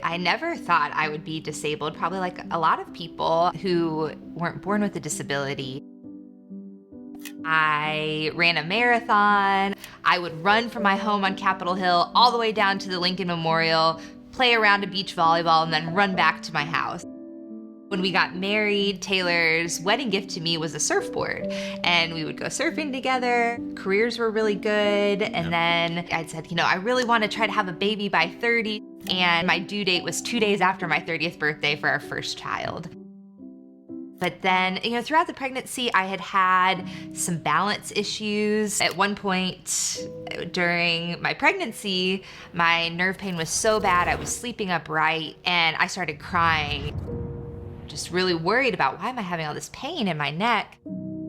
I never thought I would be disabled, probably like a lot of people who weren't born with a disability. I ran a marathon. I would run from my home on Capitol Hill all the way down to the Lincoln Memorial, play around a beach volleyball, and then run back to my house. When we got married, Taylor's wedding gift to me was a surfboard, and we would go surfing together. Careers were really good, and then I said, I really want to try to have a baby by 30, and my due date was 2 days after my 30th birthday for our first child. But then, throughout the pregnancy, I had some balance issues. At one point during my pregnancy, my nerve pain was so bad, I was sleeping upright, and I started crying. Just really worried about, why am I having all this pain in my neck?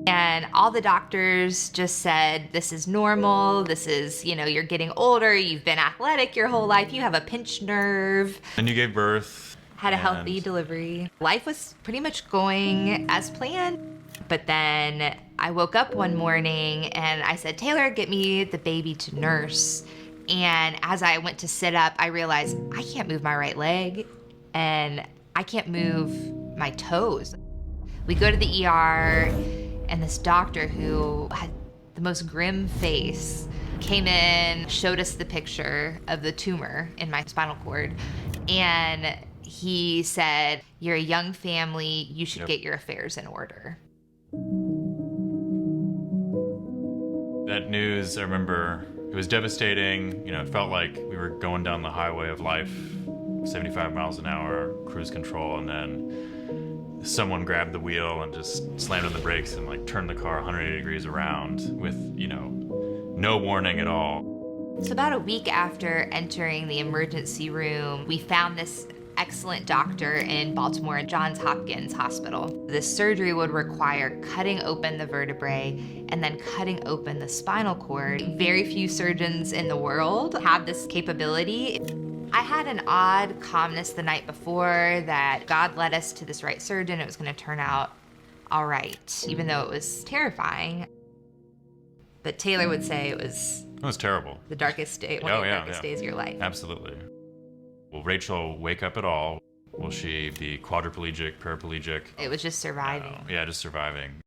And all the doctors just said, this is normal. This is, you're getting older. You've been athletic your whole life. You have a pinched nerve. And you gave birth. Had a healthy delivery. Life was pretty much going as planned. But then I woke up one morning and I said, Taylor, get me the baby to nurse. And as I went to sit up, I realized I can't move my right leg and I can't move my toes. We go to the ER, and this doctor who had the most grim face came in, showed us the picture of the tumor in my spinal cord, and he said, you're a young family, you should get your affairs in order. That news, I remember, it was devastating. It felt like we were going down the highway of life, 75 miles an hour, cruise control, and then someone grabbed the wheel and just slammed on the brakes and turned the car 180 degrees around with, no warning at all. So about a week after entering the emergency room, we found this excellent doctor in Baltimore at Johns Hopkins Hospital. This surgery would require cutting open the vertebrae and then cutting open the spinal cord. Very few surgeons in the world have this capability. I had an odd calmness the night before that God led us to this right surgeon. It was going to turn out all right, even though it was terrifying. But Taylor would say it was terrible. The darkest day, one of the darkest days of your life. Absolutely. Will Rachel wake up at all? Will she be quadriplegic, paraplegic? It was just surviving. Just surviving.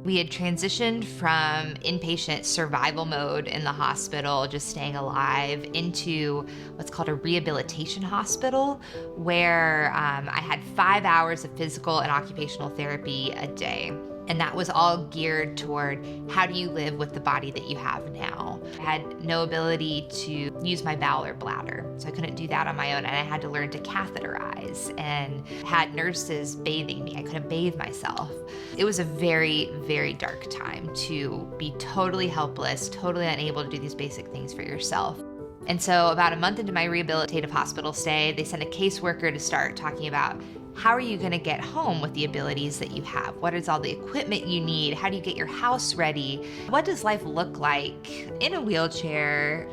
We had transitioned from inpatient survival mode in the hospital, just staying alive, into what's called a rehabilitation hospital, where I had 5 hours of physical and occupational therapy a day. And that was all geared toward, how do you live with the body that you have now? I had no ability to use my bowel or bladder, so I couldn't do that on my own, and I had to learn to catheterize and had nurses bathing me. I couldn't bathe myself. It was a very, very dark time to be totally helpless, totally unable to do these basic things for yourself. And so about a month into my rehabilitative hospital stay, they sent a caseworker to start talking about, how are you going to get home with the abilities that you have? What is all the equipment you need? How do you get your house ready? What does life look like in a wheelchair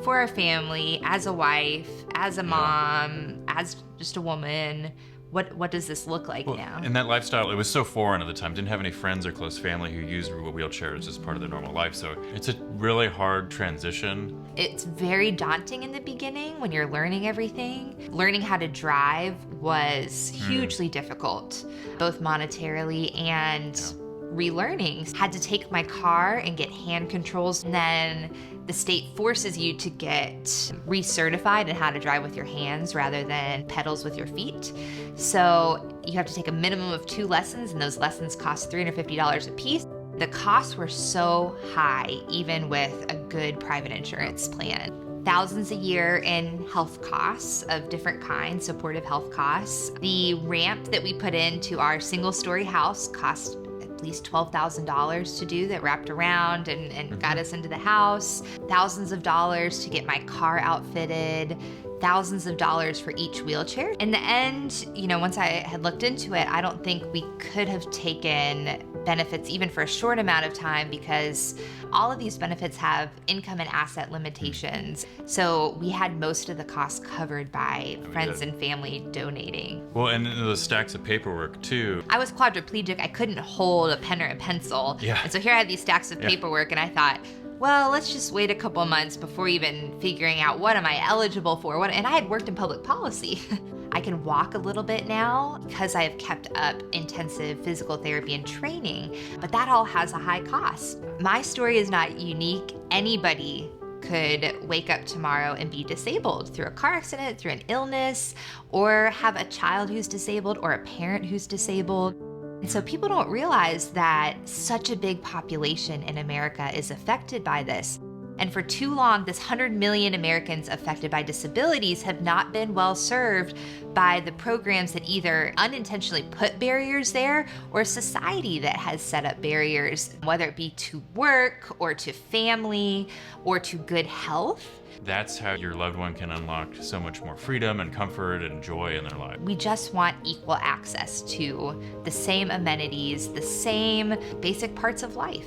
for a family, as a wife, as a mom, as just a woman? What does this look like now? And that lifestyle, it was so foreign at the time. Didn't have any friends or close family who used wheelchairs as part of their normal life. So it's a really hard transition. It's very daunting in the beginning when you're learning everything. Learning how to drive was hugely difficult, both monetarily and relearning. Had to take my car and get hand controls, and then the state forces you to get recertified in how to drive with your hands rather than pedals with your feet. So you have to take a minimum of 2 lessons, and those lessons cost $350 a piece. The costs were so high, even with a good private insurance plan. Thousands a year in health costs of different kinds, supportive health costs. The ramp that we put into our single-story house cost at least $12,000 to do, that wrapped around and got us into the house. Thousands of dollars to get my car outfitted. thousands of dollars for each wheelchair. In the end, once I had looked into it, I don't think we could have taken benefits even for a short amount of time because all of these benefits have income and asset limitations. So we had most of the costs covered by friends and family donating. Well, and those stacks of paperwork too. I was quadriplegic. I couldn't hold a pen or a pencil. Yeah. And so here I had these stacks of paperwork, and I thought, well, let's just wait a couple months before even figuring out what am I eligible for. And I had worked in public policy. I can walk a little bit now because I have kept up intensive physical therapy and training, but that all has a high cost. My story is not unique. Anybody could wake up tomorrow and be disabled through a car accident, through an illness, or have a child who's disabled or a parent who's disabled. And so people don't realize that such a big population in America is affected by this. And for too long, this 100 million Americans affected by disabilities have not been well served by the programs that either unintentionally put barriers there or society that has set up barriers, whether it be to work or to family or to good health. That's how your loved one can unlock so much more freedom and comfort and joy in their life. We just want equal access to the same amenities, the same basic parts of life.